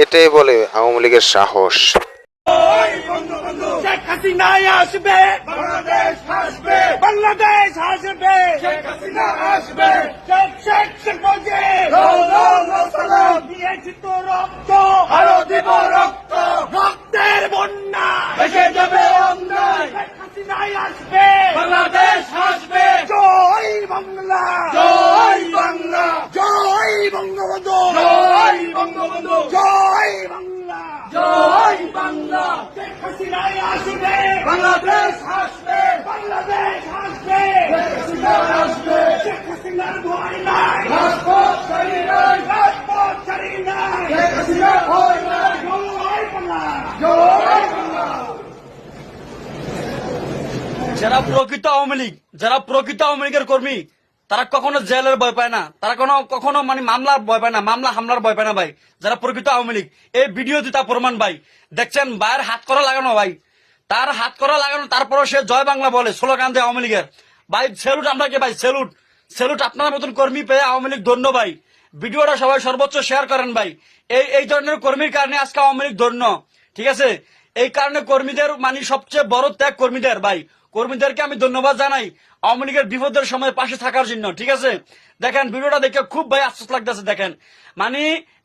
এটাই বলে আওয়ামী লীগের সাহস। শেখ হাসিনা আসবে, বাংলাদেশ হাসবে, বাংলাদেশ হাসবে, শেখ হাসিনা আসবে, শেখ শেখ শেখ মুজিব সালাম দিয়েছি তো রক্ত, আরো দিব রক্ত, রক্তের বন্যা ভেসে যাবে অন্যায়, শেখ হাসিনা আসবে, বাংলাদেশ হাসবে, জয় বাংলা, জয় বাংলা, জয় বঙ্গবন্ধু, জয় বঙ্গবন্ধু, জয় বাংলা, জয় বাংলা, শেখ হাসিনা আসবে, বাংলাদেশ হাসবে, বাংলাদেশ হাসবে, শেখ হাসিনা আসবে, শেখ হাসিনার ভয় নাই, রাজপথ ছাড়ি নাই, রাজপথ ছাড়ি নাই, শেখ হাসিনার ভয় নাই, জয় বাংলা, জয় বাংলা। যারা প্রকৃত আওয়ামী লীগের কর্মী, তারা কখনো জেলের ভয় পায় না, তারা কখনো মানে মামলার ভয় পায় না, মামলা হামলার ভয় পায় না ভাই। যারা প্রকৃত আওয়ামী লীগ, এই ভিডিওতে তা প্রমাণ ভাই। দেখছেন ভাইয়ের হাত করা লাগানো ভাই, তার হাত করা লাগানো, তারপরও সে জয় বাংলা বলে, স্লোগান দেয় আওয়ামী লীগের। ভাই স্যালুট আপনাকে ভাই, স্যালুট স্যালুট। আপনার মতন কর্মী পেয়ে আওয়ামী লীগ ধন্য ভাই। ভিডিওটা সবাই সর্বোচ্চ শেয়ার করেন ভাই। এই ধরনের কর্মীর কারণে আজকে আওয়ামী লীগ ধন্য, ঠিক আছে? এই কারণে কর্মীদের মানে সবচেয়ে বড় ত্যাগ কর্মীদের ভাই। কর্মীদেরকে আমি ধন্যবাদ জানাই আওয়ামী লীগের বিপদের সময় পাশে থাকার জন্য, ঠিক আছে? দেখেন ভিডিওটা দেখে খুব ভাই আফসোস লাগতেছে। দেখেন মানে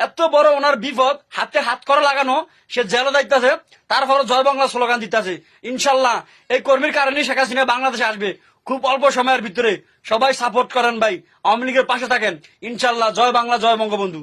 এত বড় ওনার বিপদ, হাতে হাত করা লাগানো, সে জেলে যাইতেছে, তারপরে জয় বাংলা স্লোগান দিতেছে। ইনশাল্লাহ এই কর্মীর কারণেই শেখ হাসিনা বাংলাদেশে আসবে খুব অল্প সময়ের ভিতরে। সবাই সাপোর্ট করেন ভাই, আওয়ামী লীগের পাশে থাকেন। ইনশাল্লাহ জয় বাংলা, জয় বঙ্গবন্ধু।